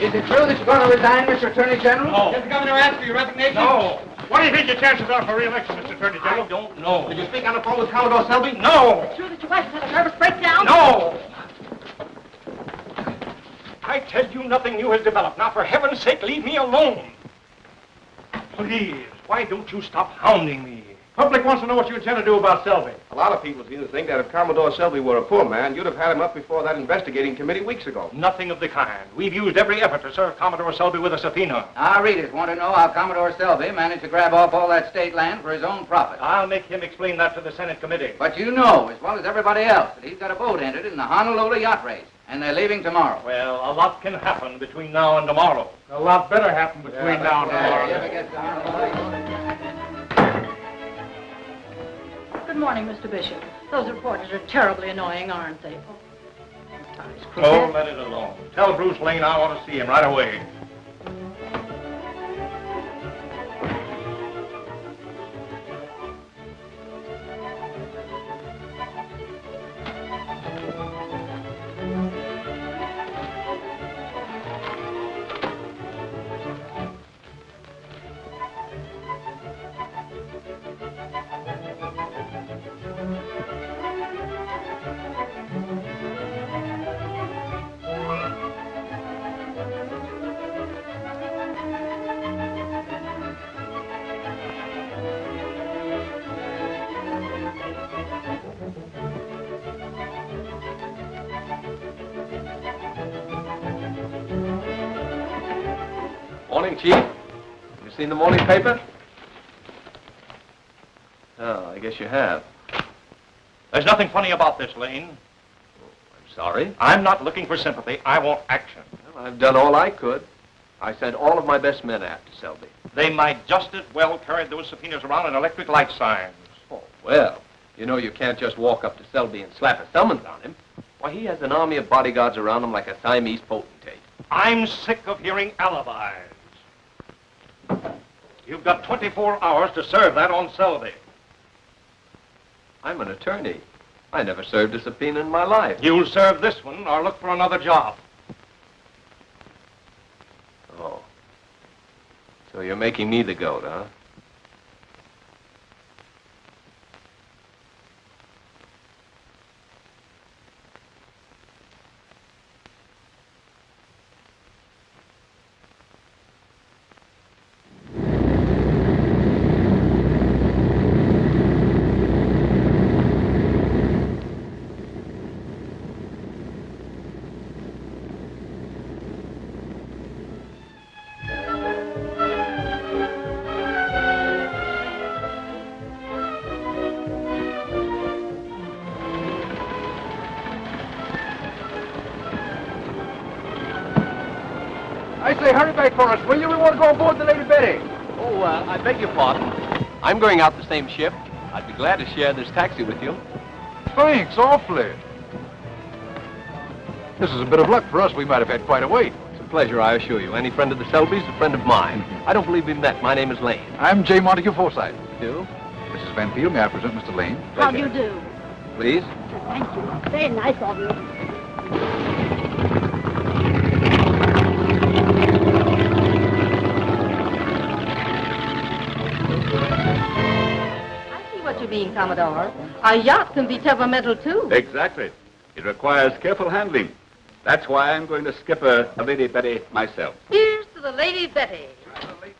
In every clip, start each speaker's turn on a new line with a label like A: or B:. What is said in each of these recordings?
A: Is it true that you're going to resign, Mr. Attorney General?
B: No.
C: Did the governor ask for your resignation?
B: No. What do you think your chances are for re-election, Mr. Attorney General?
C: I don't know.
A: Did you speak on the phone with Commodore Selby?
B: No.
D: Is it true that your wife had a nervous breakdown?
B: No. I tell you, nothing new has developed. Now, for heaven's sake, leave me alone. Please, why don't you stop hounding me? Public wants to know what you intend to do about Selby.
E: A lot of people seem to think that if Commodore Selby were a poor man, you'd have had him up before that investigating committee weeks ago.
B: Nothing of the kind. We've used every effort to serve Commodore Selby with a subpoena.
A: Our readers want to know how Commodore Selby managed to grab off all that state land for his own profit.
B: I'll make him explain that to the Senate committee.
A: But you know, as well as everybody else, that he's got a boat entered in the Honolulu yacht race, and they're leaving tomorrow.
B: Well, a lot can happen between now and tomorrow.
C: A lot better happen between now and tomorrow.
A: You ever get to Honolulu?
D: Good morning, Mr. Bishop. Those reporters are terribly annoying, aren't they? Oh, sorry,
B: Oh, let it alone. Tell Bruce Lane I want to see him right away.
E: Morning, Chief. Have you seen the morning paper? Oh, I guess you have.
B: There's nothing funny about this, Lane.
E: I'm sorry.
B: I'm not looking for sympathy. I want action.
E: Well, I've done all I could. I sent all of my best men after Selby.
B: They might just as well carry those subpoenas around in electric light signs.
E: Oh, well, you know you can't just walk up to Selby and slap a summons on him. Why, he has an army of bodyguards around him like a Siamese potentate.
B: I'm sick of hearing alibis. You've got 24 hours to serve that on Selby.
E: I'm an attorney. I never served a subpoena in my life.
B: You'll serve this one or look for another job.
E: Oh. So you're making me the goat, huh?
C: I say, hurry back for us, will you? We want to go aboard the Lady Betty.
E: Oh, I beg your pardon. I'm going out the same ship. I'd be glad to share this taxi with you.
C: Thanks, awfully. This is a bit of luck for us. We might have had quite a wait.
E: It's a pleasure, I assure you. Any friend of the Selbys, a friend of mine. I don't believe we met. My name is Lane.
C: I'm J. Montague Forsythe.
E: You?
C: Mrs. Van Field, may I present Mr. Lane?
D: How do you do?
E: Please?
D: Thank you. Very nice of you. What you mean, Commodore? A yacht can be temperamental, too.
F: Exactly. It requires careful handling. That's why I'm going to skip a Lady Betty myself.
D: Here's to the Lady Betty.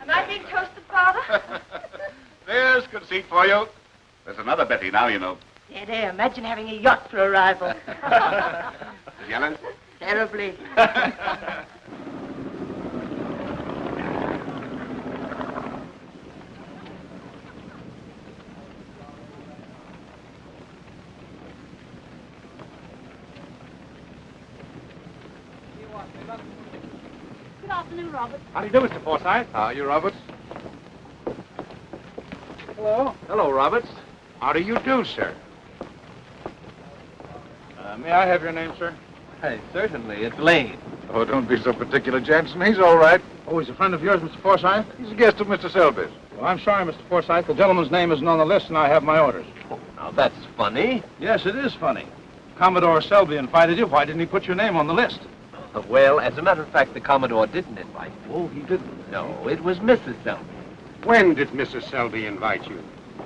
D: Am I being toasted, Father?
F: There's conceit for you. There's another Betty now, you know.
D: There, imagine having a yacht for a rival.
F: Jealous?
D: Terribly.
G: Good afternoon, Robert.
C: How do you do, Mr. Forsythe? How are you, Roberts? Hello.
E: Hello, Roberts.
C: How do you do, sir? May I have your name, sir?
E: Hey, certainly. It's Lane.
C: Oh, don't be so particular, Jansen. He's all right. Oh, he's a friend of yours, Mr. Forsythe? He's a guest of Mr. Selby's. Well, I'm sorry, Mr. Forsythe. The gentleman's name isn't on the list, and I have my orders.
E: Oh, now, that's funny.
C: Yes, it is funny. Commodore Selby invited you. Why didn't he put your name on the list?
E: Well, as a matter of fact, the Commodore didn't invite me.
C: Oh, he didn't.
E: No, it was Mrs. Selby.
B: When did Mrs. Selby invite you?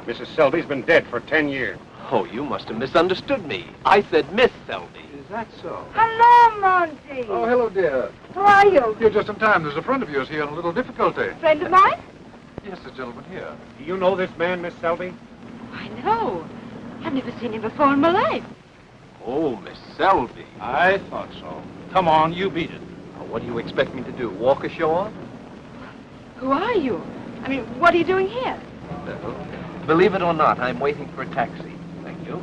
B: Mrs. Selby's been dead for 10 years.
E: Oh, you must have misunderstood me. I said Miss Selby.
C: Is that so?
G: Hello, Monty.
C: Oh, hello, dear.
G: How are you?
C: You're just in time. There's a friend of yours here in a little difficulty.
G: Friend of mine?
C: Yes, the gentleman here.
B: Do you know this man, Miss Selby?
G: I know. I've never seen him before in my life.
E: Oh, Miss Selby.
C: I thought so. Come on, you beat it.
E: Now, what do you expect me to do, walk ashore?
G: Who are you? I mean, what are you doing here?
E: Well, believe it or not, I'm waiting for a taxi. Thank you.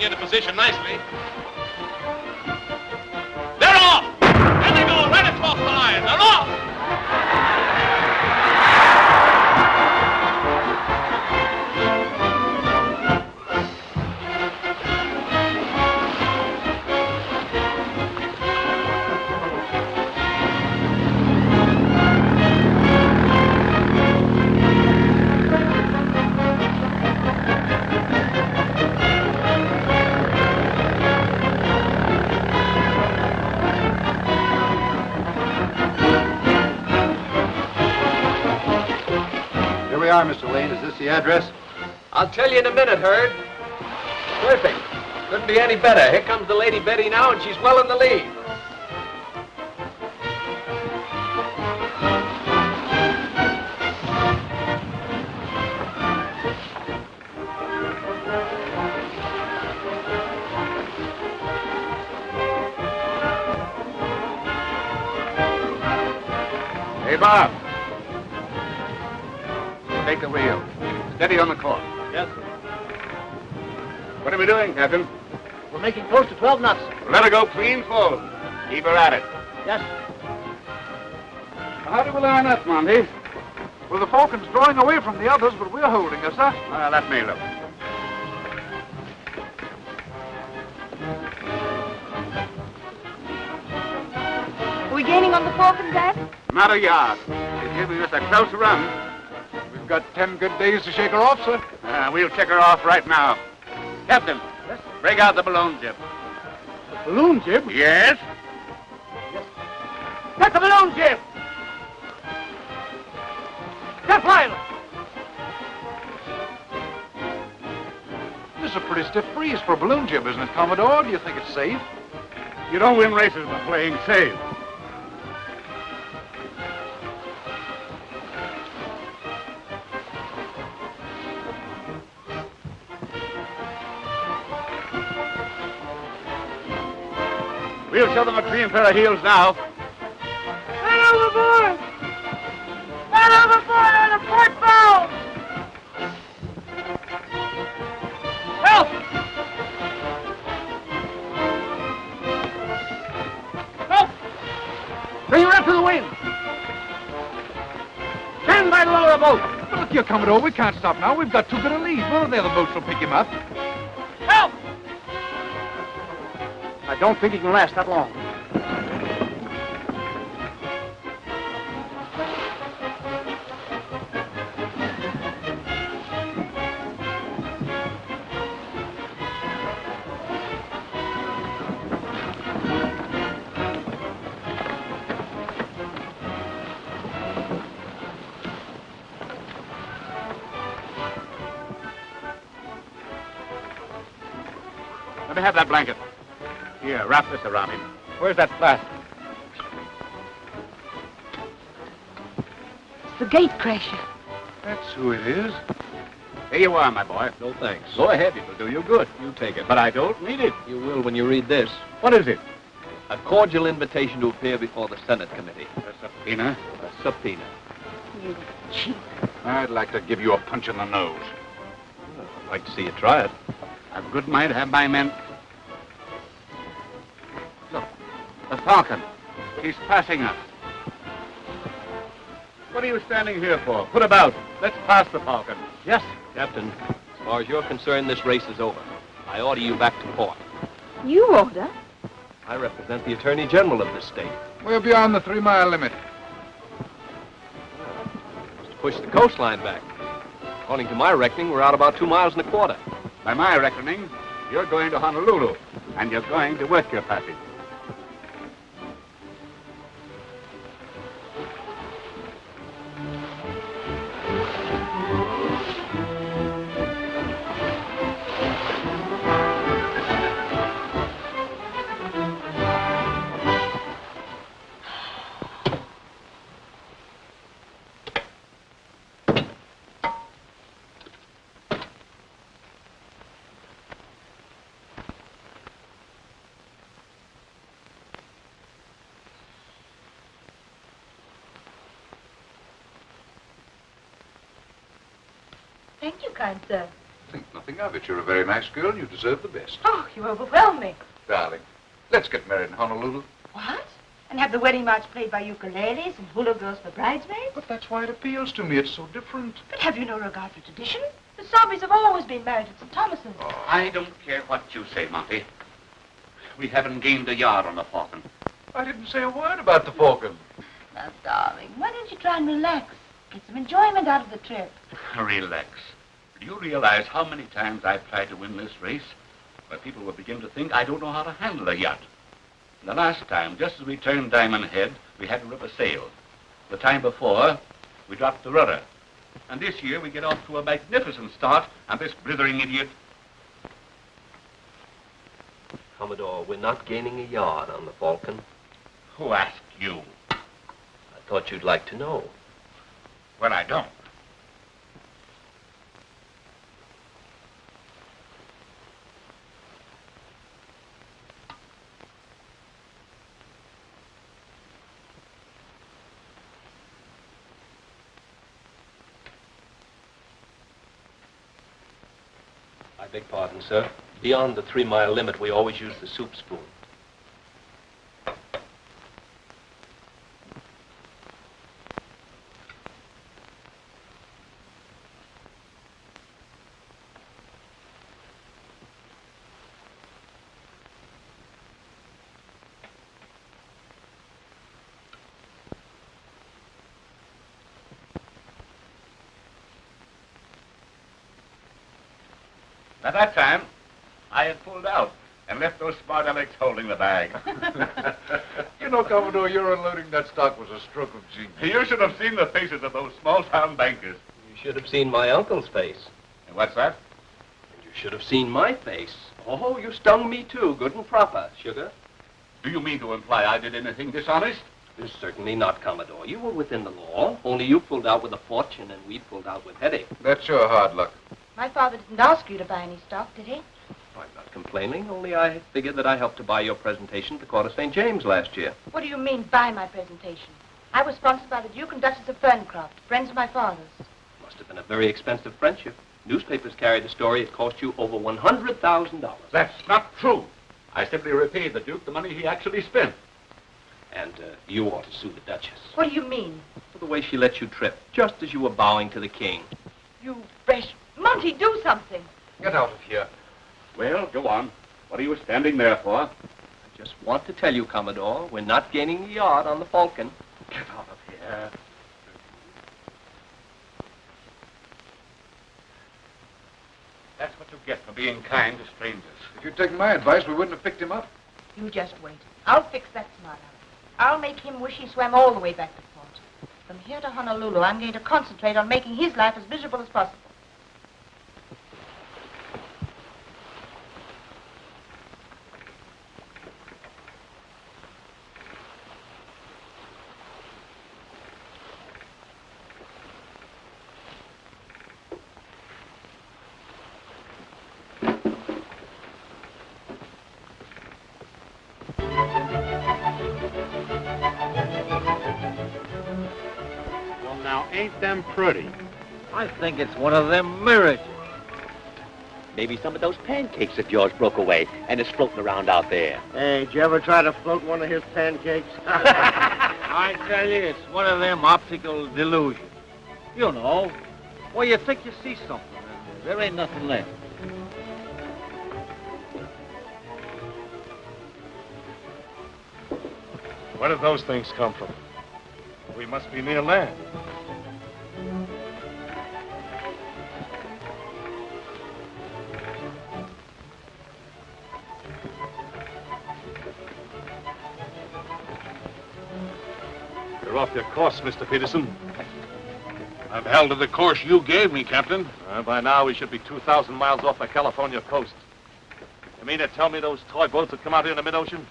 H: Into position nicely. They're off! There they go, right across the line. They're off!
C: Mr. Lane, is this the address?
E: I'll tell you in a minute, Herd. Perfect. Couldn't be any better. Here comes the Lady Betty now, and she's well in the lead.
C: Hey, Bob. Take the wheel. Steady on the course.
B: Yes, sir.
C: What are we doing, Captain?
B: We're making close to 12 knots, sir.
C: Let her go clean full. Keep her at it.
B: Yes,
C: How do we learn that, Monty? Well, the Falcon's drawing away from the others, but we're holding her, sir. Let me look.
G: Are we gaining on the Falcon, Dad?
C: Not a yard. She's giving us a close run. We've got 10 good days to shake her off, sir. We'll check her off right now. Captain, break out the balloon jib.
B: The balloon jib?
C: Yes?
B: Get the balloon jib! Get flying!
C: This is a pretty stiff breeze for a balloon jib, isn't it, Commodore? Do you think it's safe?
B: You don't win races by playing safe.
C: We'll show them a clean pair of heels now.
G: Man overboard! Man overboard on the port bow! Help!
B: Help! Bring her up to the wind! Stand by the lower boat!
C: But look here, Commodore, we can't stop now. We've got too good a lead. None of the other boats will pick him up.
B: Help! I don't think he can last that long.
C: Let me have that blanket. Here, wrap this around him. Where's that flask?
G: It's the gate crasher.
C: That's who it is. Here you are, my boy.
E: No thanks.
C: Go ahead, it'll do you good. You take it. But I don't need it.
E: You will when you read this.
C: What is it?
E: A cordial invitation to appear before the Senate Committee.
C: A subpoena?
E: A subpoena.
G: You cheat.
C: I'd like to give you a punch in the nose.
E: Well, I'd like to see you try it.
C: I've a good mind to have my men... Look, the Falcon. He's passing us. What are you standing here for? Put about. Let's pass the Falcon.
E: Yes, Captain. As far as you're concerned, this race is over. I order you back to port.
G: You order?
E: I represent the Attorney General of this state.
F: We're beyond the 3-mile limit.
E: To push the coastline back. According to my reckoning, we're out about 2 miles and a quarter.
C: By my reckoning, you're going to Honolulu, and you're going to work your passage.
D: Thank you, kind sir.
I: Think nothing of it. You're a very nice girl. You deserve the best.
D: Oh, you overwhelm me.
I: Darling, let's get married in Honolulu.
D: What? And have the wedding march played by ukuleles and hula girls for bridesmaids?
I: But that's why it appeals to me. It's so different.
D: But have you no regard for tradition? The Sobbies have always been married at St. Thomas's.
I: Oh.
C: I don't care what you say, Monty. We haven't gained a yard on the Falcon.
I: I didn't say a word about the Falcon.
D: Now, darling, why don't you try and relax? Get some enjoyment out of the trip.
C: Relax. Do you realize how many times I've tried to win this race, where people will begin to think I don't know how to handle a yacht? The last time, just as we turned Diamond Head, we had to rip a sail. The time before, we dropped the rudder. And this year, we get off to a magnificent start, and this blithering idiot...
E: Commodore, we're not gaining a yard on the Falcon.
C: Who asked you?
E: I thought you'd like to know.
C: Well, I don't.
E: I beg pardon, sir. Beyond the 3-mile limit, we always use the soup spoon.
C: At that time, I had pulled out and left those smart Alex holding the bag.
I: You know, Commodore, your unloading that stock was a stroke of genius.
C: You should have seen the faces of those small-town bankers.
E: You should have seen my uncle's face.
C: And what's that?
E: And you should have seen my face. Oh, you stung me too, good and proper, sugar.
C: Do you mean to imply I did anything dishonest?
E: Certainly not, Commodore. You were within the law, only you pulled out with a fortune and we pulled out with headache.
I: That's your hard luck.
D: My father didn't ask you to buy any stock, did he?
E: I'm not complaining, only I figured that I helped to buy your presentation at the Court of St. James last year.
D: What do you mean, buy my presentation? I was sponsored by the Duke and Duchess of Ferncroft, friends of my father's.
E: Must have been a very expensive friendship. Newspapers carried the story. It cost you over $100,000.
C: That's not true. I simply repaid the Duke the money he actually spent.
E: And you ought to sue the Duchess.
D: What do you mean?
E: For the way she let you trip, just as you were bowing to the king.
D: You fresh... Monty, do something.
I: Get out of here.
C: Well, go on. What are you standing there for?
E: I just want to tell you, Commodore, we're not gaining a yard on the Falcon.
C: Get out of here. That's what you get for being kind to strangers.
I: If you'd taken my advice, we wouldn't have picked him up.
D: You just wait. I'll fix that smart Alex. I'll make him wish he swam all the way back to port. From here to Honolulu, I'm going to concentrate on making his life as miserable as possible.
B: Ain't them pretty?
J: I think it's one of them mirrors. Maybe some of those pancakes of yours broke away and is floating around out there.
K: Hey, did you ever try to float one of his pancakes?
L: I tell you, it's one of them optical delusions. You know, well, you think you see something, and there ain't nothing left.
B: Where did those things come from? We must be near land. You're off your course, Mr. Peterson.
H: I've held to the course you gave me, Captain.
B: By now, we should be 2,000 miles off the California coast. You mean to tell me those toy boats that come out here in the mid-ocean?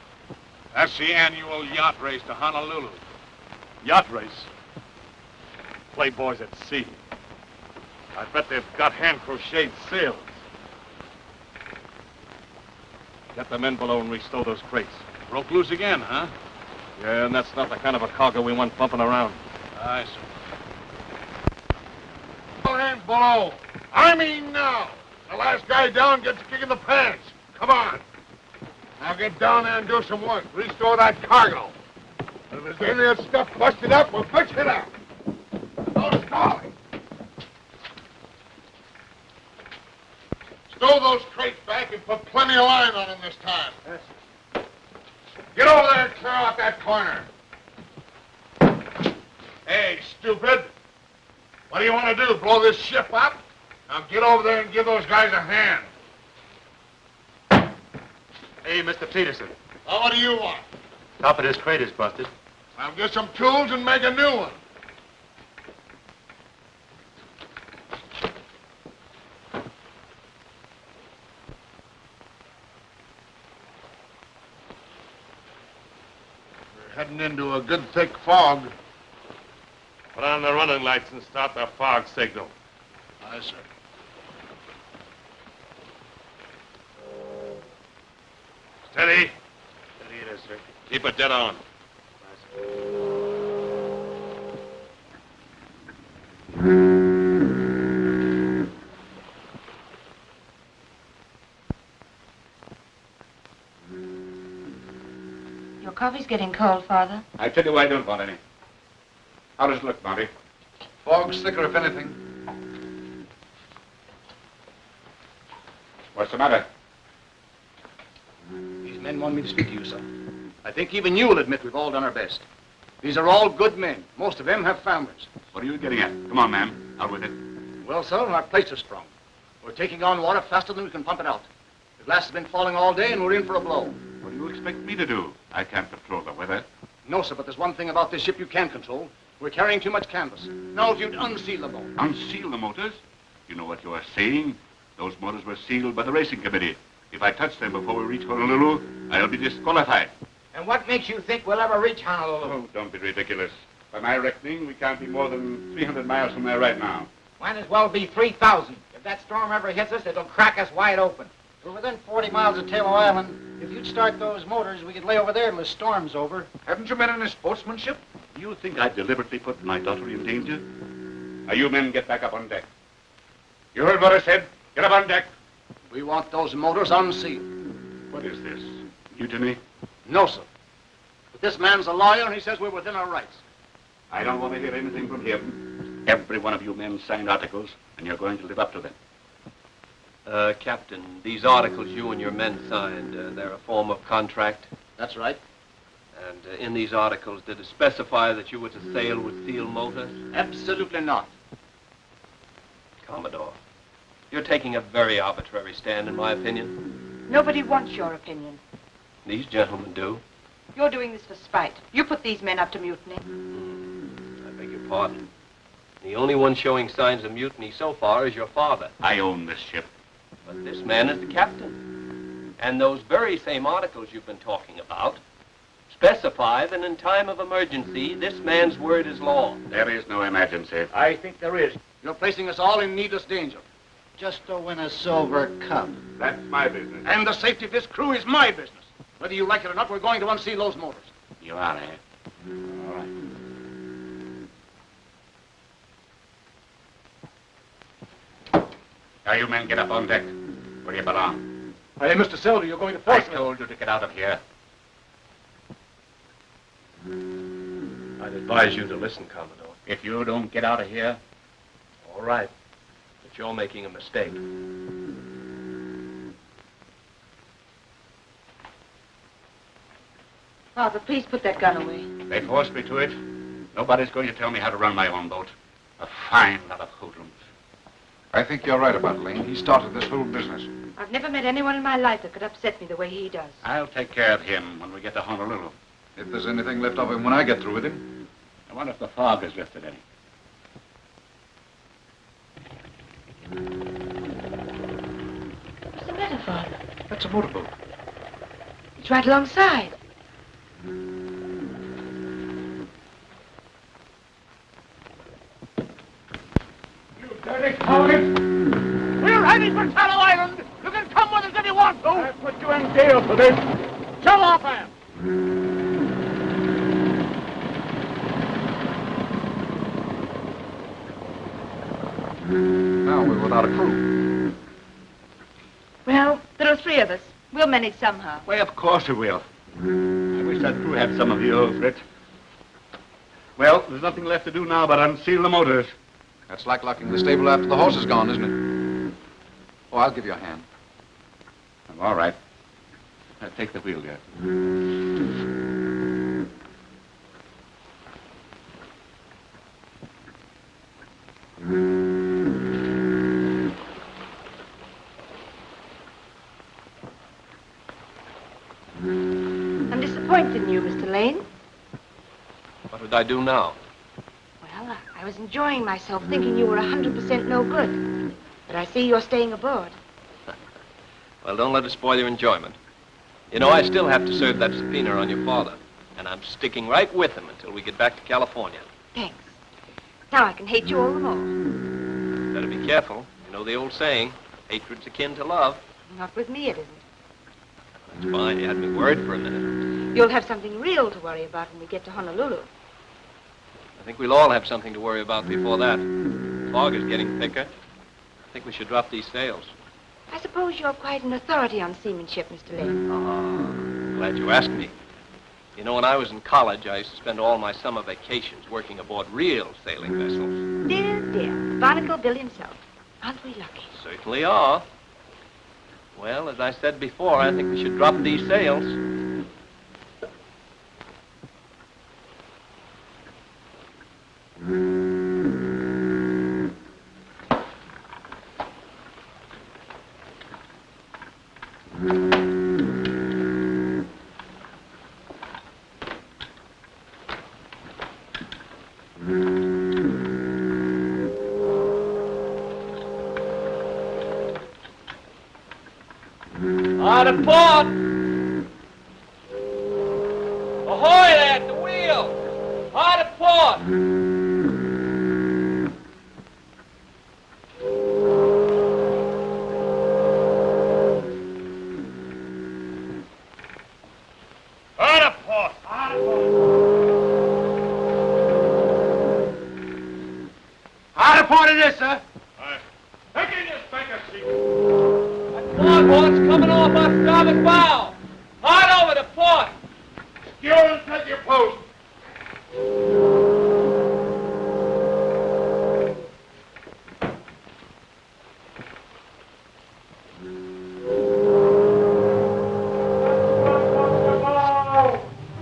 H: That's the annual yacht race to Honolulu.
B: Yacht race? Playboys at sea. I bet they've got hand-crocheted sails. Get the men below and restow those crates.
H: Broke loose again, huh?
B: Yeah, and that's not the kind of a cargo we want bumping around.
H: Aye, sir.
I: Hands below. I mean now. The last guy down gets a kick in the pants. Come on. Now get down there and do some work. Restore that cargo. And if there's any of that stuff busted up, we'll fix it up. No stalling. Stow those crates back and put plenty of line on them this time. Yes. Get over there and clear out that corner. Hey, stupid. What do you want to do, blow this ship up? Now get over there and give those guys a hand.
M: Hey, Mr. Peterson.
I: Well, what do you want?
M: Top of this crate is busted.
I: Now get some tools and make a new one. We're heading into a good thick fog.
B: Put on the running lights and start the fog signal.
I: Aye, sir.
B: Steady.
M: Steady it is, sir.
B: Keep it dead on.
D: Your coffee's getting cold, Father.
C: I tell you, I don't want any. How does it look, Monty?
A: Fog's thicker, if anything.
C: What's the matter?
N: These men want me to speak to you, sir. I think even you will admit we've all done our best. These are all good men. Most of them have families.
C: What are you getting at? Come on, man. Out with it.
N: Well, sir, our plates are sprung. We're taking on water faster than we can pump it out. The glass has been falling all day, and we're in for a blow.
C: What do you expect me to do? I can't control the weather.
N: No, sir, but there's one thing about this ship you can control. We're carrying too much canvas. Now, if you'd unseal the boat.
C: Unseal the motors? You know what you are saying? Those motors were sealed by the racing committee. If I touch them before we reach Honolulu, I'll be disqualified.
A: And what makes you think we'll ever reach Honolulu?
C: Oh, don't be ridiculous. By my reckoning, we can't be more than 300 miles from there right now.
A: Might as well be 3,000. If that storm ever hits us, it'll crack us wide open.
K: We're within 40 miles of Taylor Island. If you'd start those motors, we could lay over there till the storm's over.
A: Haven't you been in sportsmanship?
C: You think I deliberately put my daughter in danger? Now, you men get back up on deck. You heard what I said. Get up on deck.
N: We want those motors unsealed.
C: What is this? Mutiny?
N: No, sir. But this man's a lawyer, and he says we're within our rights.
C: I don't want to hear anything from him. Every one of you men signed articles, and you're going to live up to them.
E: Captain, these articles you and your men signed, they're a form of contract?
N: That's right.
E: And in these articles, did it specify that you were to sail with sealed motors?
N: Absolutely not.
E: Commodore, you're taking a very arbitrary stand, in my opinion.
D: Nobody wants your opinion.
E: These gentlemen do.
D: You're doing this for spite. You put these men up to mutiny.
E: I beg your pardon. The only one showing signs of mutiny so far is your father.
C: I own this ship.
E: But this man is the captain. And those very same articles you've been talking about specify that in time of emergency, this man's word is law.
C: There is no emergency.
N: I think there is. You're placing us all in needless danger.
K: Just to win a silver cup.
C: That's my business.
N: And the safety of this crew is my business. Whether you like it or not, we're going to unseal those motors.
C: You are, eh? All right. Now, you men get up on deck. Where do you belong?
B: Hey, Mr. Selby, you're going to
C: I
B: force me.
C: told you to get out of here.
E: I'd advise you to listen, Commodore.
C: If you don't get out of here...
E: All right. But you're making a mistake.
D: Father, please put that gun away.
C: They forced me to it. Nobody's going to tell me how to run my own boat. A fine lot of hoodlums.
O: I think you're right about Lane. He started this whole business.
D: I've never met anyone in my life that could upset me the way he does.
C: I'll take care of him when we get to Honolulu.
O: If there's anything left of him when I get through with him.
C: I wonder if the fog has lifted any.
D: What's the matter, Father?
O: That's a motorboat.
D: It's right alongside.
B: Dirty coward!
H: We're heading for Tallow Island. You can come with us if you want to.
B: I put you in jail for this.
H: Show off, man.
O: Now we're without a crew.
D: Well, there are 3 of us. We'll manage somehow.
C: Why, of course we will. I wish that crew had some of you over it. Well, there's nothing left to do now but unseal the motors.
O: That's like locking the stable after the horse is gone, isn't it? Oh, I'll give you a hand.
C: All right. I'll take the wheel, there.
D: I'm disappointed in you, Mr. Lane.
E: What did I do now?
D: Well, I was enjoying myself thinking you were 100% no good. But I see you're staying aboard.
E: Well, don't let it spoil your enjoyment. You know, I still have to serve that subpoena on your father. And I'm sticking right with him until we get back to California.
D: Thanks. Now I can hate you all the more.
E: Better be careful. You know the old saying, hatred's akin to love.
D: Not with me, it isn't.
E: That's fine. You had me worried for a minute.
D: You'll have something real to worry about when we get to Honolulu.
E: I think we'll all have something to worry about before that. The fog is getting thicker. I think we should drop these sails.
D: I suppose you're quite an authority on seamanship, Mr. Lane.
E: Glad you asked me. You know, when I was in college, I used to spend all my summer vacations working aboard real sailing vessels.
D: Dear, dear. Barnacle Bill himself. Aren't we lucky?
E: Certainly are. Well, as I said before, I think we should drop these sails. Out of port! Ahoy there at the wheel! Out of port!
H: Out of port. Out of port.
B: Out of port it is, sir.
H: Take in your spanker seat.
E: Longboard's coming off our starboard bow. Hard over to port.
I: Secure and take your post.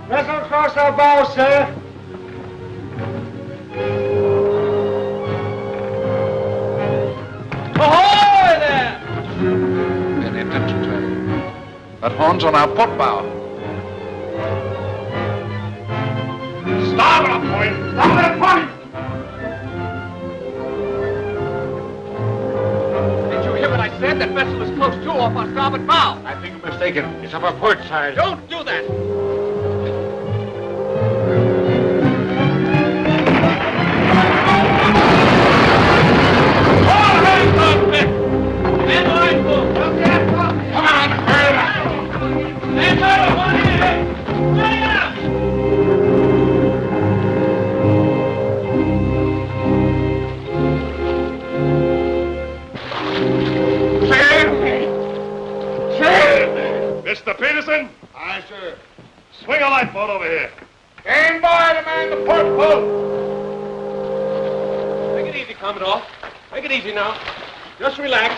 B: Vessel across our bow, sir.
E: Ahoy there!
O: Any attention, sir? That horn's on our port bow.
H: Starboard up, boy. Starboard up, boy.
E: Did you hear what I said? That vessel is close to off our starboard bow.
B: I think you're mistaken. It's up our port side.
E: Don't do that.
H: All hands on deck.
E: Stand line, Boone.
H: Come on, hurry.
E: Stand by, one hand. Stand up.
H: Sail.
I: Stand by to man the port boat.
B: Take it easy, Commodore. Take it easy now. Just relax.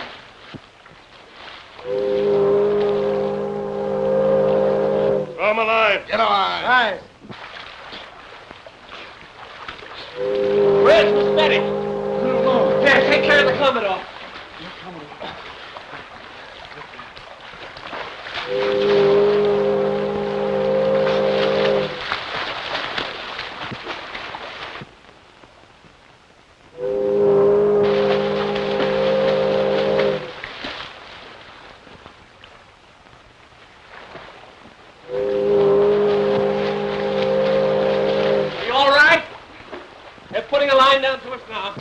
I: Come alive. Get alive.
K: Right.
B: Where's the steady? There, take care of the Commodore. You all right? They're putting a line down to us now.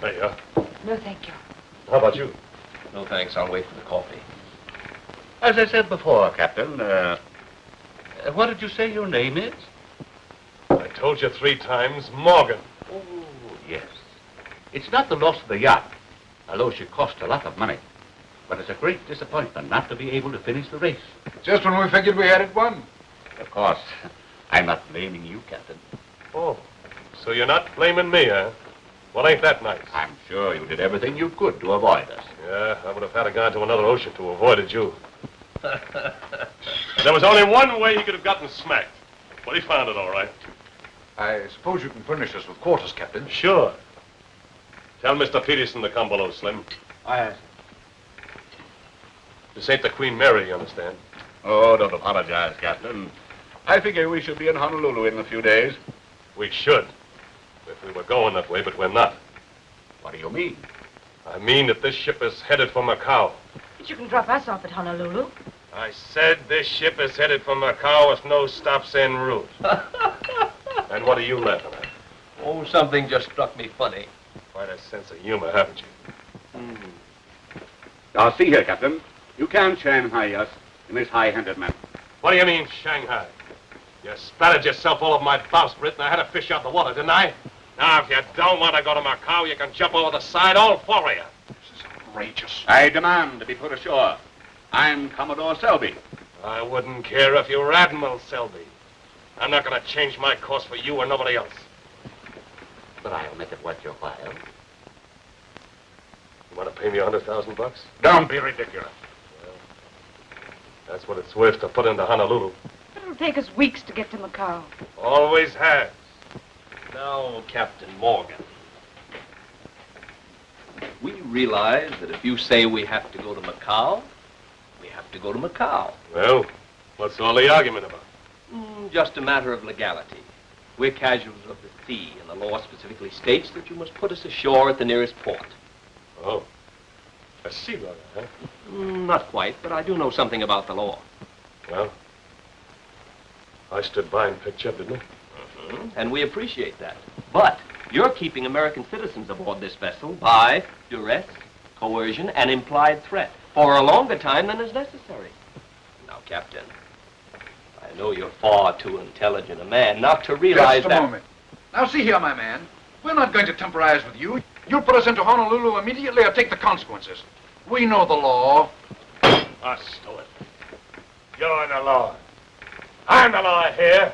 B: There you are.
D: No, thank you.
B: How about you?
E: No, thanks. I'll wait for the coffee.
C: As I said before, Captain, what did you say your name is?
B: I told you 3 times, Morgan.
C: Oh, yes. It's not the loss of the yacht, although she cost a lot of money. But it's a great disappointment not to be able to finish the race.
O: Just when we figured we had it won.
C: Of course, I'm not blaming you, Captain.
B: Oh, so you're not blaming me, huh? Well, ain't that nice?
C: I'm sure you did everything you could to avoid us.
B: Yeah, I would have had to go to another ocean to avoid you. There was only one way he could have gotten smacked. But he found it all right.
O: I suppose you can furnish us with quarters, Captain.
B: Sure. Tell Mr. Peterson to come below, Slim.
K: Aye.
B: This ain't the Queen Mary, you understand?
C: Oh, don't apologize, Captain. I figure we should be in Honolulu in a few days.
B: We should. If we were going that way, but we're not.
C: What do you mean?
B: I mean that this ship is headed for Macau.
D: But you can drop us off at Honolulu.
B: I said this ship is headed for Macau with no stops en route. And what are you laughing at?
E: Oh, something just struck me funny.
B: Quite a sense of humor, haven't you?
C: Now, see here, Captain. You can't Shanghai us in this high-handed manner.
B: What do you mean, Shanghai? You spattered yourself all over my bowsprit, and I had to fish out the water, didn't I? Now, if you don't want to go to Macau, you can jump over the side, all 4 of you.
O: This is outrageous.
C: I demand to be put ashore. I'm Commodore Selby.
B: I wouldn't care if you were Admiral Selby. I'm not going to change my course for you or nobody else.
C: But I'll make it worth your while.
B: You want to pay me $100,000?
C: Don't be ridiculous.
B: Well, that's what it's worth to put into Honolulu.
G: It'll take us weeks to get to Macau.
B: Always has.
E: Now, Captain Morgan, we realize that if you say we have to go to Macau, we have to go to Macau.
B: Well, what's all the argument about?
E: Just a matter of legality. We're casuals of the sea, and the law specifically states that you must put us ashore at the nearest port.
B: Oh, a sea lawyer, huh?
E: Not quite, but I do know something about the law.
B: Well, I stood by and picked you up, didn't I?
E: And we appreciate that. But you're keeping American citizens aboard this vessel by duress, coercion, and implied threat for a longer time than is necessary. Now, Captain, I know you're far too intelligent a man not to realize
O: Just a
E: that...
O: moment. Now, see here, my man. We're not going to temporize with you. You'll put us into Honolulu immediately or take the consequences. We know the law.
B: Ah, stow it. You're the law. I'm the law here.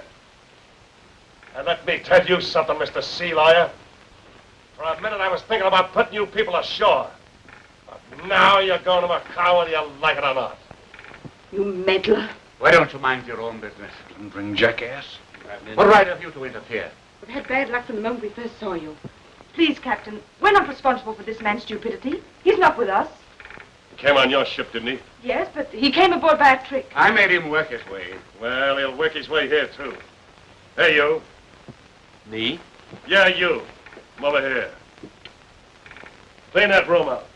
B: And let me tell you something, Mr. Sea Lawyer. For a minute I was thinking about putting you people ashore. But now you're going to Macau whether you like it or not.
G: You meddler.
C: Why don't you mind your own business?
O: Blundering jackass.
C: What right have you to interfere?
G: We've had bad luck from the moment we first saw you. Please, Captain, we're not responsible for this man's stupidity. He's not with us.
B: He came on your ship, didn't he?
G: Yes, but he came aboard by a trick.
C: I made him work his way.
B: Well, he'll work his way here, too. Hey, you.
E: Me?
B: Yeah, you. Come over here. Clean that room out.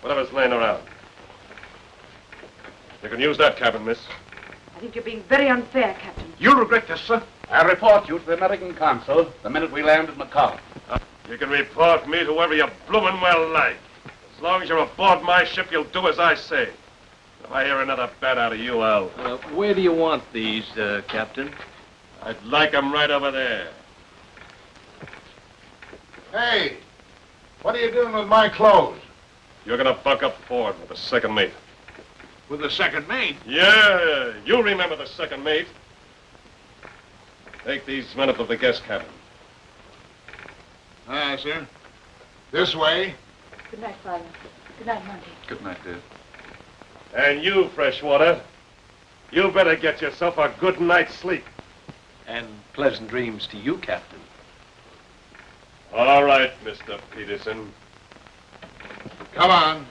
B: Whatever's laying around. You can use that cabin, miss.
G: I think you're being very unfair, Captain.
O: You'll regret this, sir.
C: I'll report you to the American consul the minute we land at Macau.
B: You can report me to whoever you bloomin' well like. As long as you're aboard my ship, you'll do as I say. If I hear another bat out of you, I'll...
E: Where do you want these, Captain?
B: I'd like 'em right over there.
I: Hey, what are you doing with my clothes?
B: You're gonna buck up forward with the second mate.
I: With the second mate?
B: Yeah, you remember the second mate. Take these men up to the guest cabin.
I: Aye, sir. This way.
G: Good night, Father. Good night, Monty.
O: Good night, Dad.
B: And you, Freshwater, you better get yourself a good night's sleep.
E: And pleasant dreams to you, Captain.
B: All right, Mr. Peterson.
I: Come on.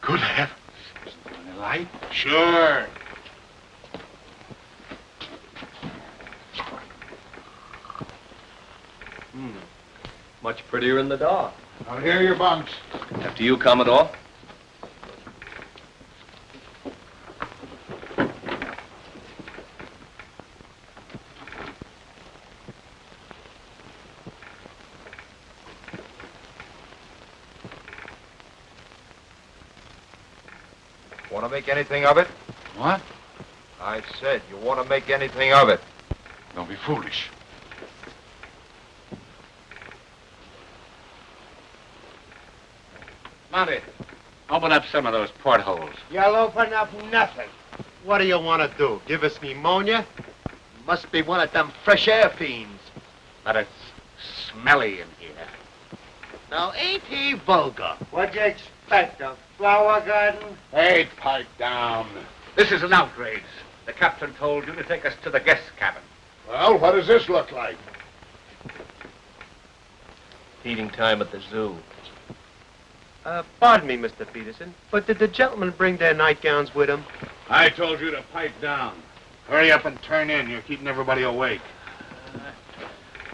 O: Good heavens. Is there any light?
I: Sure.
E: Much prettier in the dark.
I: Now, here are your bunks.
E: After you, Commodore.
P: Want to make anything of it?
O: What?
P: I said, you want to make anything of it?
O: Don't be foolish.
C: Monty, open up some of those portholes.
L: You'll open up nothing. What do you want to do? Give us pneumonia? Must be one of them fresh air fiends.
C: But it's smelly in here.
L: Now, ain't he vulgar? What'd you expect, a flower garden?
C: Hey, pipe down. This is an outrage. The captain told you to take us to the guest cabin.
I: Well, what does this look like?
E: Feeding time at the zoo.
Q: Pardon me, Mr. Peterson, but did the gentlemen bring their nightgowns with them?
I: I told you to pipe down. Hurry up and turn in. You're keeping everybody awake.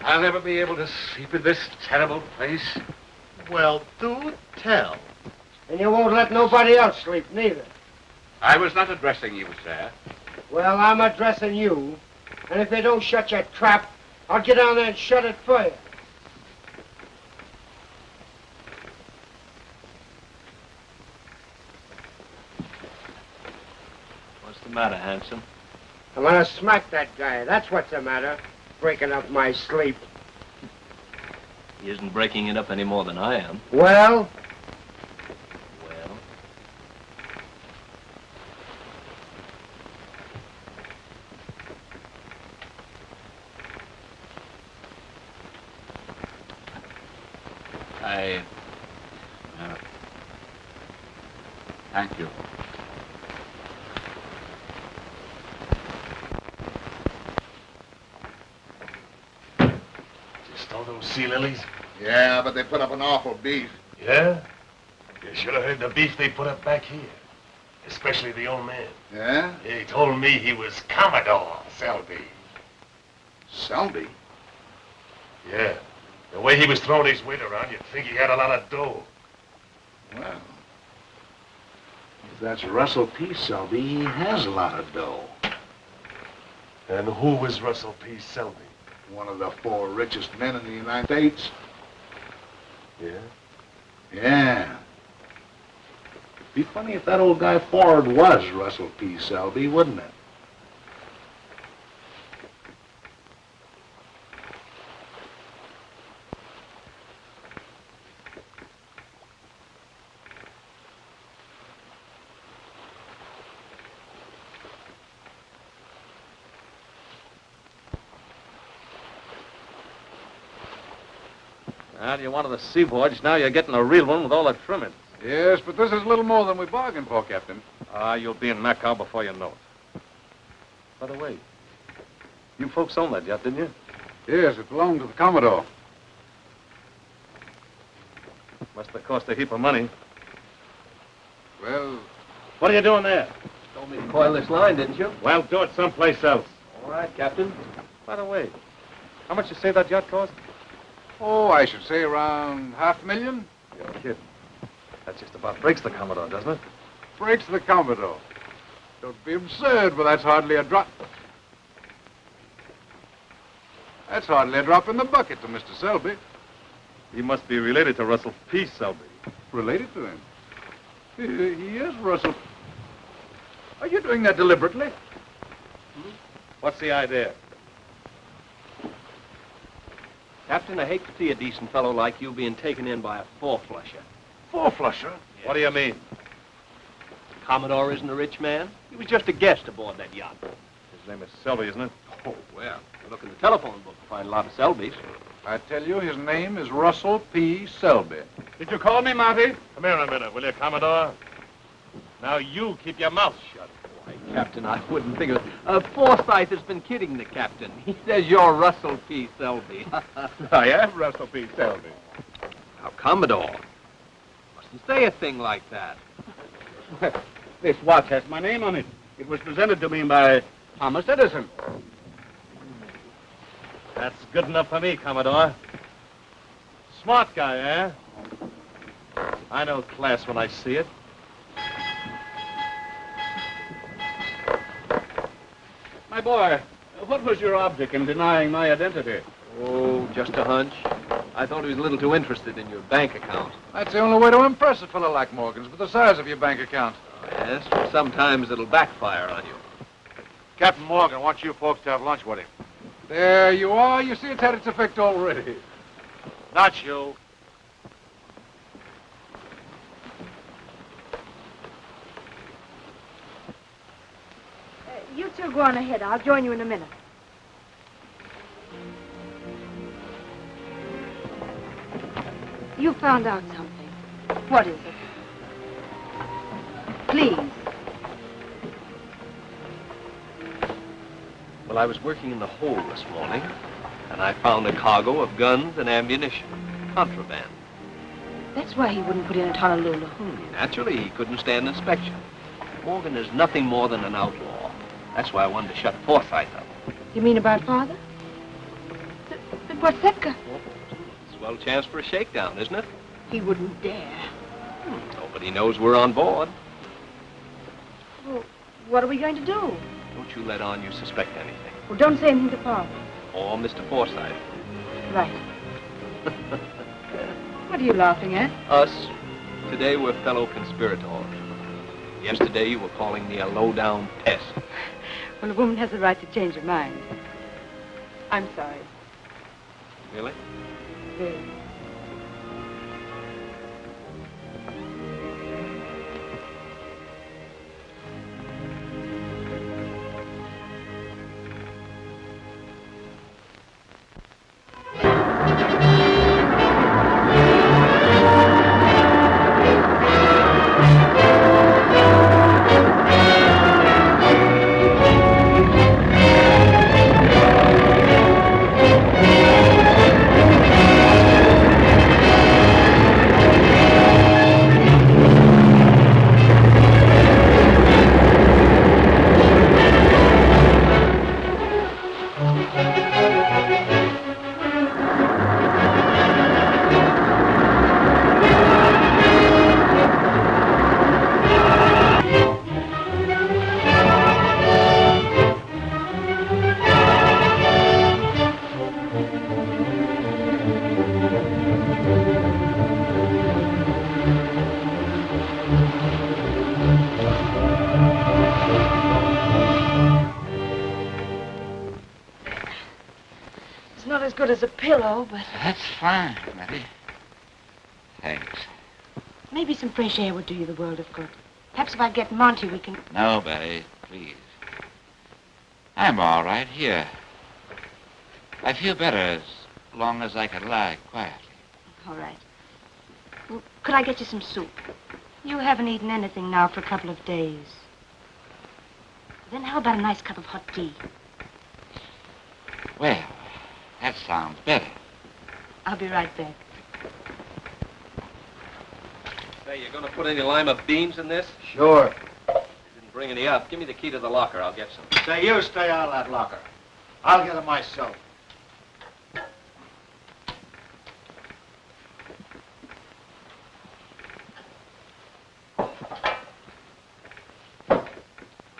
C: I'll never be able to sleep in this terrible place.
L: Well, do tell. And you won't let nobody else sleep, neither.
C: I was not addressing you, sir.
L: Well, I'm addressing you. And if they don't shut your trap, I'll get down there and shut it for you.
E: What's the matter, handsome?
L: I'm gonna smack that guy. That's what's the matter. Breaking up my sleep.
E: He isn't breaking it up any more than I am.
L: Well?
E: Well?
C: Thank you.
B: Just all those sea lilies?
I: Yeah, but they put up an awful beef.
B: Yeah? You should have heard the beef they put up back here. Especially the old man.
I: Yeah?
B: He told me he was Commodore Selby.
I: Selby?
B: Yeah. The way he was throwing his weight around, you'd think he had a lot of dough.
I: Well, if that's Russell P. Selby, he has a lot of dough.
B: And who was Russell P. Selby?
I: One of the 4 richest men in the United States.
B: Yeah?
I: Yeah. Be funny if that old guy Ford was Russell P. Selby, wouldn't it?
L: Well, you wanted a sea voyage, now you're getting a real one with all the trimmings.
O: Yes, but this is a little more than we bargained for, Captain.
L: You'll be in Macau before you know it. By the way, you folks own that yacht, didn't you?
O: Yes, it belonged to the Commodore.
L: Must have cost a heap of money.
O: Well...
L: What are you doing there?
E: Told me to coil this line, didn't you?
L: Well, do it someplace else.
B: All right, Captain. By the way, how much you say that yacht cost?
O: Oh, I should say around $500,000.
B: You're kidding. That just about breaks the Commodore, doesn't it?
O: Breaks the Commodore. Don't be absurd, but that's hardly a drop. That's hardly a drop in the bucket to Mr. Selby.
B: He must be related to Russell P. Selby.
O: Related to him? He is Russell. Are you doing that deliberately?
B: What's the idea?
E: Captain, I hate to see a decent fellow like you being taken in by a four-flusher.
O: Four-flusher?
B: What do you mean?
E: Commodore isn't a rich man. He was just a guest aboard that yacht.
B: His name is Selby, isn't it?
E: Oh, well, look in the telephone book to find a lot of Selbys.
O: I tell you, his name is Russell P. Selby.
B: Did you call me, Marty? Come here a minute, will you, Commodore? Now you keep your mouth shut.
E: Why, Captain, I wouldn't think of it. Forsyth has been kidding the captain. He says you're Russell P. Selby.
B: I am Russell P. Selby.
E: Now, Commodore, mustn't say a thing like that.
L: This watch has my name on it. It was presented to me by Thomas Edison.
B: That's good enough for me, Commodore. Smart guy, eh? I know class when I see it.
L: My boy, what was your object in denying my identity?
E: Oh, just a hunch. I thought he was a little too interested in your bank account.
O: That's the only way to impress a fellow like Morgan's, with the size of your bank account.
E: Yes, but sometimes it'll backfire on you.
I: Captain Morgan wants you folks to have lunch with him.
O: There you are. You see, it's had its effect already.
I: Not you.
G: You two go on ahead. I'll join you in a minute. You found out something. What is it? Please.
E: Well, I was working in the hold this morning, and I found a cargo of guns and ammunition. Contraband.
G: That's why he wouldn't put in at Honolulu.
E: Naturally, he couldn't stand inspection. Morgan is nothing more than an outlaw. That's why I wanted to shut Forsyth up.
G: You mean about Father? But what's that got?
E: It's a swell chance for a shakedown, isn't it?
G: He wouldn't dare.
E: Nobody knows we're on board.
G: Well, what are we going to do?
E: Don't you let on you suspect anything.
G: Well, don't say anything to Father.
E: Or Mr. Forsyth.
G: Right. What are you laughing at?
E: Us. Today we're fellow conspirators. Yesterday you were calling me a low-down pest.
G: Well, a woman has a right to change her mind. I'm sorry.
E: Really?
G: Really. Good as a pillow, but...
A: That's fine, Betty. Thanks.
D: Maybe some fresh air would do you the world of good. Perhaps if I get Monty, we can...
A: No, Betty, please. I'm all right here. I feel better as long as I can lie quietly.
D: All right. Well, could I get you some soup? You haven't eaten anything now for a couple of days. Then how about a nice cup of hot tea?
A: Well, that sounds better.
D: I'll be right back.
E: Say, you gonna put any lima beans in this?
K: Sure.
E: Didn't bring any up. Give me the key to the locker. I'll get some.
K: Say, you stay out of that locker. I'll get him myself.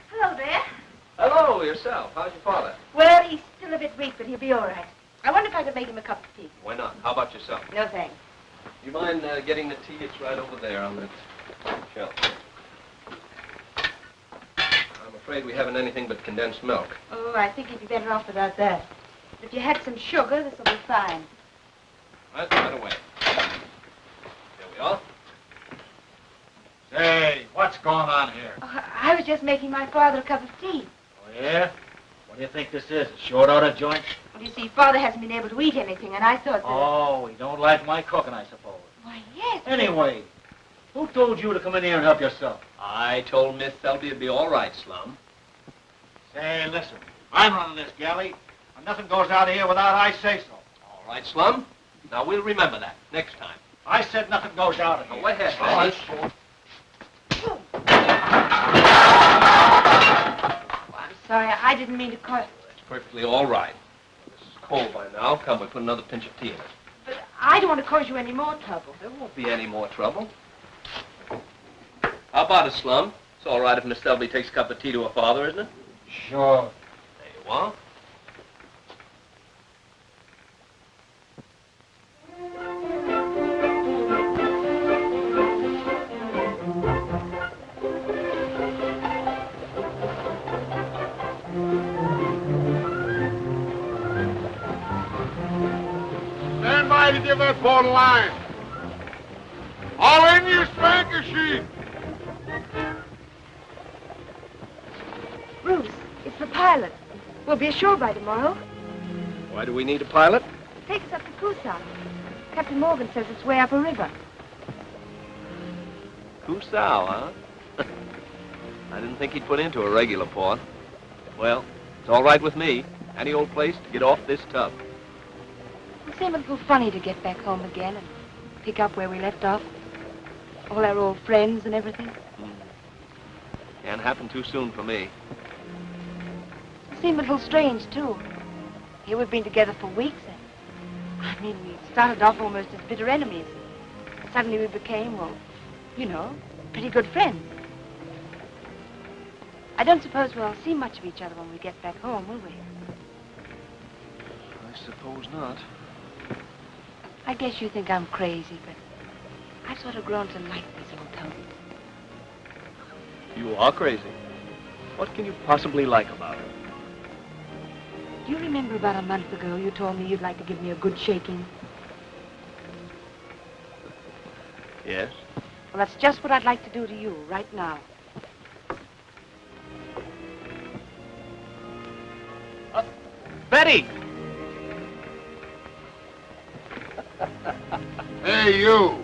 D: Hello there.
E: Hello, yourself. How's your father?
D: Well, he's still a bit weak, but he'll be all right. I wonder if I could make him a cup of tea.
E: Why not? How about yourself?
D: No, thanks.
E: You mind getting the tea? It's right over there on that shelf. I'm afraid we haven't anything but condensed milk.
D: Oh, I think he'd be better off without that. If you had some sugar, this will be fine.
E: Right away. Here we are.
K: Say, what's going on here?
D: Oh, I was just making my father a cup of tea.
K: Oh, yeah? What do you think this is, a short order joint?
D: Well, you see, Father hasn't been able to eat anything, and I thought that...
K: Oh, he don't like my cooking, I suppose.
D: Why, yes.
K: Anyway, who told you to come in here and help yourself?
E: I told Miss Selby it'd be all right, Slum.
K: Say, listen, I'm running this galley, and nothing goes out of here without I say so.
E: All right, Slum. Now, we'll remember that next time.
K: I said nothing goes out of here.
E: Go ahead,
K: All right.
D: I'm sorry, I didn't mean to call...
E: It's perfectly all right. This is cold by now. Come, we put another pinch of tea in it.
D: But I don't want to cause you any more trouble.
E: There won't be any more trouble. How about it, Slum? It's all right if Miss Selby takes a cup of tea to her father, isn't it?
K: Sure.
E: There you are.
I: Stand by to give that boat a line. All in you, spanker sheet.
G: Bruce, it's the pilot. We'll be ashore by tomorrow.
E: Why do we need a pilot?
G: Take us up to Coosaw. Captain Morgan says it's way up a river.
E: Coosaw, huh? I didn't think he'd put into a regular port. Well, it's all right with me. Any old place to get off this tub.
G: It seemed a little funny to get back home again and pick up where we left off. All our old friends and everything.
E: Can't happen too soon for me.
G: It seemed a little strange, too. Here we've been together for weeks. And, I mean, we started off almost as bitter enemies. Suddenly we became, well, you know, pretty good friends. I don't suppose we'll see much of each other when we get back home, will we?
E: I suppose not.
G: I guess you think I'm crazy, but I've sort of grown to like this old town.
E: You are crazy. What can you possibly like about her?
G: Do you remember about a month ago you told me you'd like to give me a good shaking?
E: Yes?
G: Well, that's just what I'd like to do to you right now.
E: Betty!
I: Hey, you.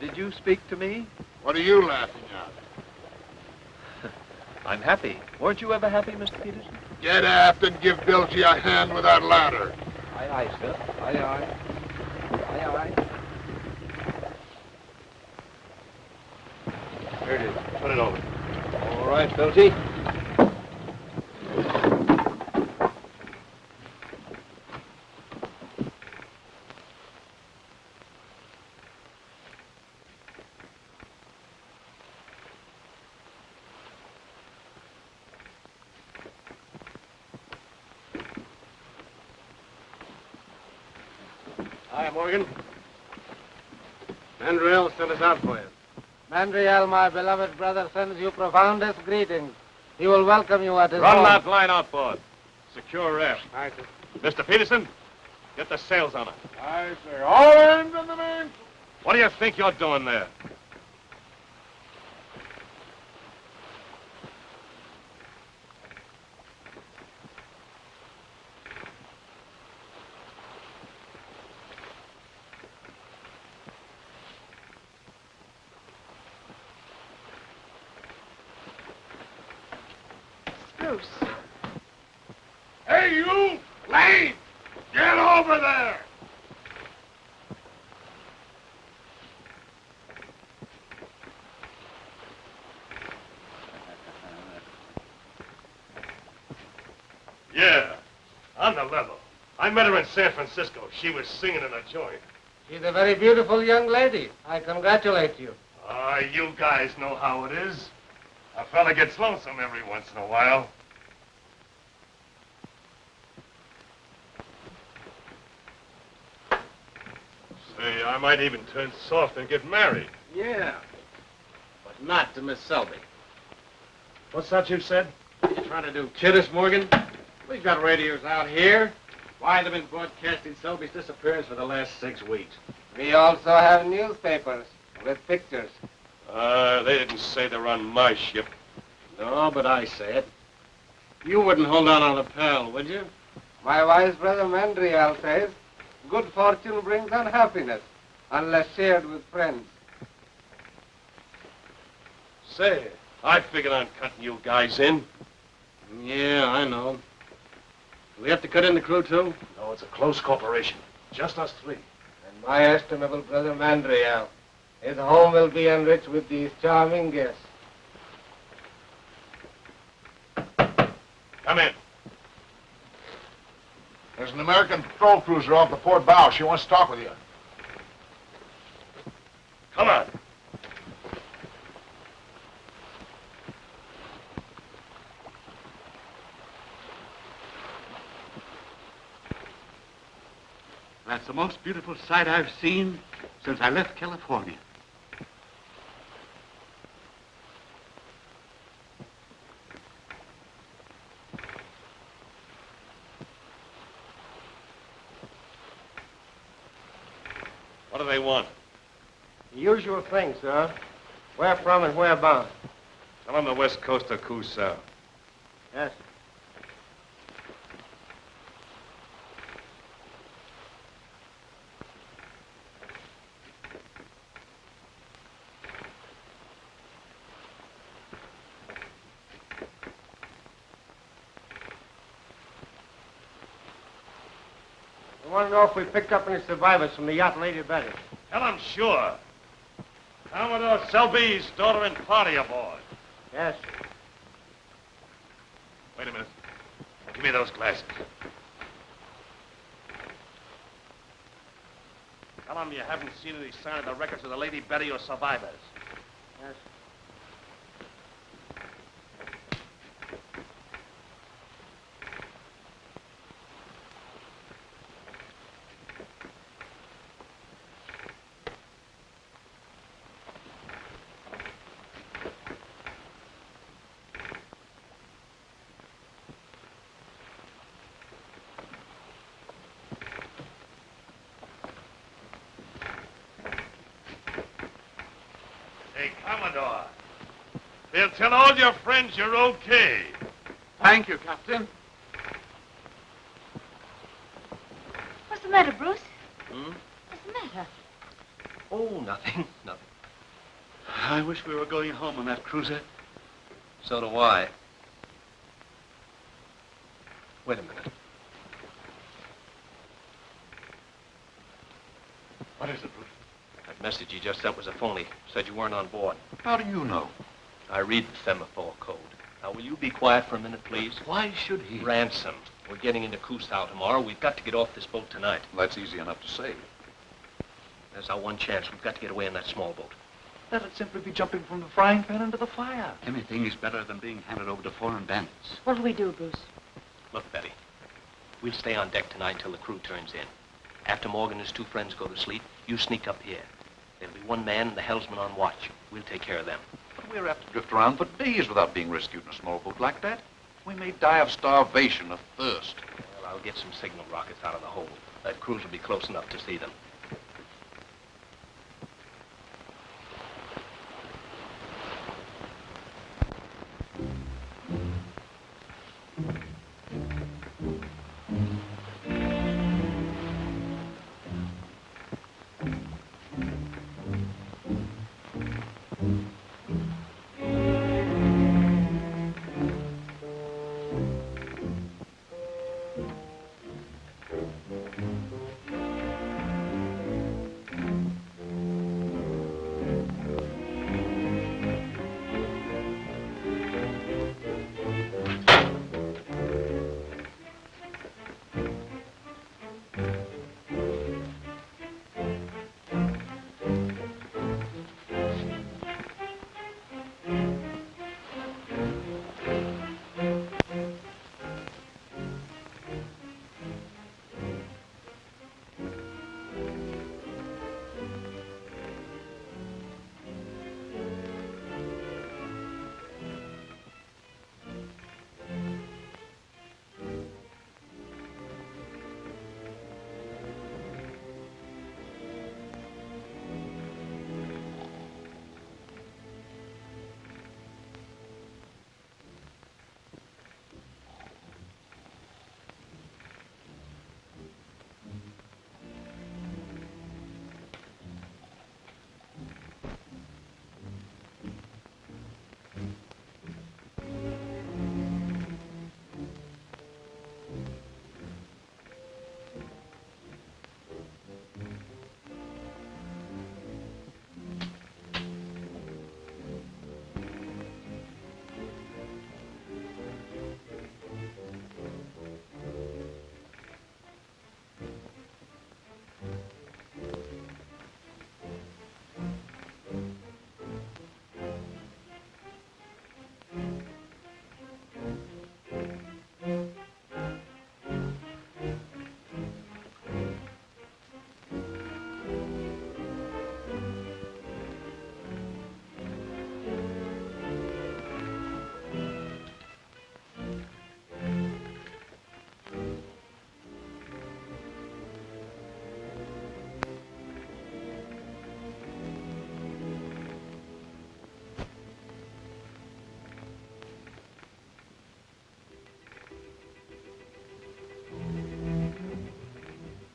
E: Did you speak to me?
I: What are you laughing at?
E: I'm happy. Weren't you ever happy, Mr. Peterson?
I: Get aft and give Bilgy a hand with that ladder.
E: Aye, aye, sir. Aye, aye. Aye, aye.
B: Here it is. Put it over.
E: All right, Bilty.
L: Hi, Morgan. Mandriel sent us out for you.
Q: Mandriel, my beloved brother, sends you profoundest greetings. He will welcome you at his
B: Run
Q: home.
B: that line outboard. Secure aft.
Q: Aye, sir.
B: Mr. Peterson, get the sails on it.
I: I say, all hands on the main.
B: What do you think you're doing there?
G: Bruce.
I: Hey, you! Lane! Get over there!
B: On the level. I met her in San Francisco. She was singing in a joint.
Q: She's a very beautiful young lady. I congratulate you.
B: Ah, you guys know how it is. A fella gets lonesome every once in a while. Say, I might even turn soft and get married.
Q: Yeah, but not to Miss Selby.
B: What's that you said?
Q: You trying to do kid us, Morgan? We've got radios out here. Why, they've been broadcasting Selby's disappearance for the last 6 weeks. We also have newspapers with pictures.
B: They didn't say they're on my ship.
Q: No, but I say it. You wouldn't hold out on a pal, would you? My wise brother Mandriel says, good fortune brings unhappiness, unless shared with friends.
B: Say, I figured on cutting you guys in.
Q: Yeah, I know. Do we have to cut in the crew, too?
B: No, it's a close corporation. Just us three.
Q: And my estimable brother Mandriel. His home will be enriched with these charming guests.
B: Come in.
I: There's an American patrol cruiser off the port bow. She wants to talk with you.
B: Come on.
C: That's the most beautiful sight I've seen since I left California.
B: What do they want?
Q: The usual thing, sir. Where from and where bound?
B: I'm on the west coast of Cusao.
Q: Yes. I want to know if we picked up any survivors from the yacht Lady Betty.
B: Tell I'm sure. Commodore Selby's daughter and party aboard.
Q: Yes.
B: Wait a minute. Give me those glasses. Tell them you haven't seen any sign of the records of the Lady Betty or survivors.
Q: Yes.
B: Hey, Commodore. They'll tell all your friends you're okay.
C: Thank you, Captain.
D: What's the matter, Bruce?
E: What's
D: the matter?
E: Oh, nothing. Nothing.
C: I wish we were going home on that cruiser.
E: So do I. Wait a minute.
C: What is it, Bruce?
E: That message you just sent was a phony. Said you weren't on board.
C: How do you know?
E: I read the semaphore code. Now, will you be quiet for a minute, please?
C: Why should he?
E: Ransom. We're getting into Cusao tomorrow. We've got to get off this boat tonight.
C: Well, that's easy enough to say.
E: There's our one chance. We've got to get away in that small boat.
C: That'd simply be jumping from the frying pan into the fire. Anything is better than being handed over to foreign bandits.
D: What'll we do, Bruce?
E: Look, Betty, we'll stay on deck tonight till the crew turns in. After Morgan and his two friends go to sleep, you sneak up here. There'll be one man and the helmsman on watch. We'll take care of them.
O: But we're apt to drift around for days without being rescued in a small boat like that. We may die of starvation or thirst.
E: Well, I'll get some signal rockets out of the hold. That cruise will be close enough to see them.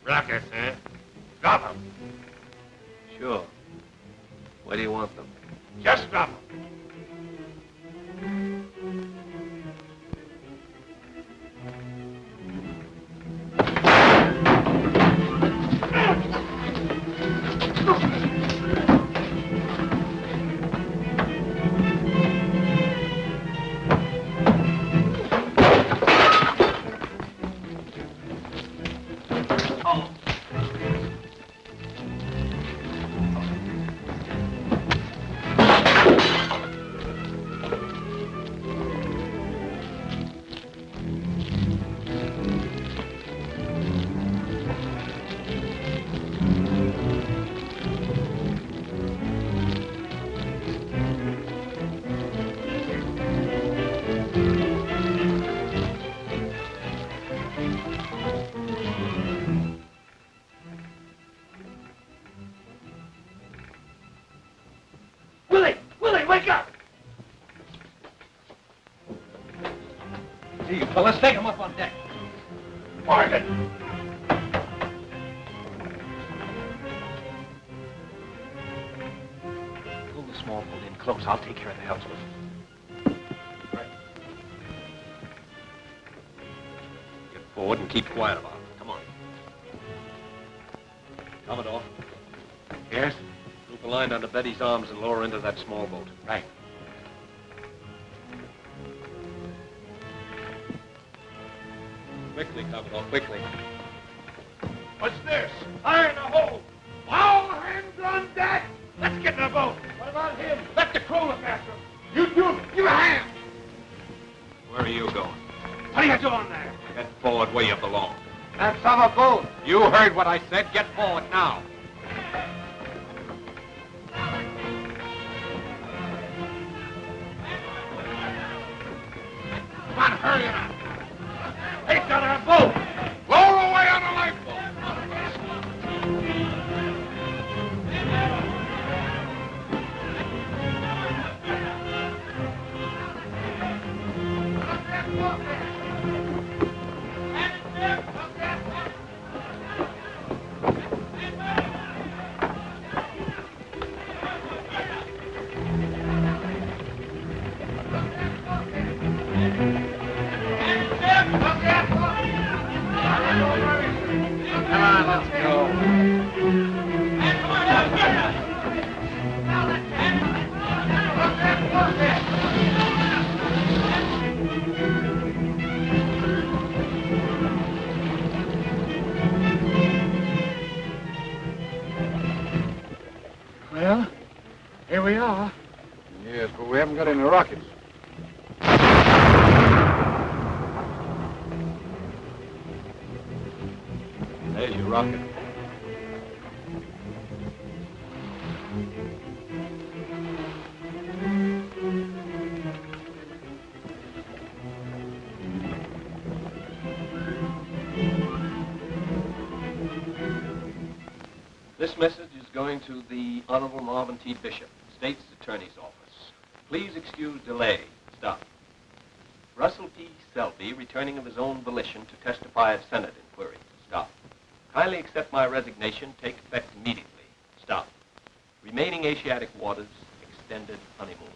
B: Rockets, huh? Drop them.
E: Sure. Where do you want them?
B: Just drop them.
O: Well, let's take him up on deck.
B: Morgan!
E: Pull the small boat in close. I'll take care of the helmsman.
O: Right.
E: Get forward and keep quiet about it. Come on. Commodore.
O: Yes?
E: Loop a line under Betty's arms and lower into that small boat.
O: Right.
E: Quickly, Commodore, quickly.
B: What's this? Iron the hole. All hands on deck. Let's get in the boat. What about him? Let the crew look after him. You two, give a hand.
E: Where are you going?
B: What are you doing there?
E: Get forward where you belong.
L: That's our boat.
E: You heard what I said. Get forward now.
B: Come on, hurry it up. Take out our boat. Lower away on the lifeboat.
L: Come on, let's go.
I: Well, here we are.
O: Yes, but we haven't got any rockets.
E: There's your rocket. This message is going to the Honorable Marvin T. Bishop, State's Attorney's Office. Please excuse delay. Stop. Russell P. Selby, returning of his own volition to testify at Senate inquiry. Stop. Kindly accept my resignation. Take effect immediately. Stop. Remaining Asiatic waters, extended honeymoon.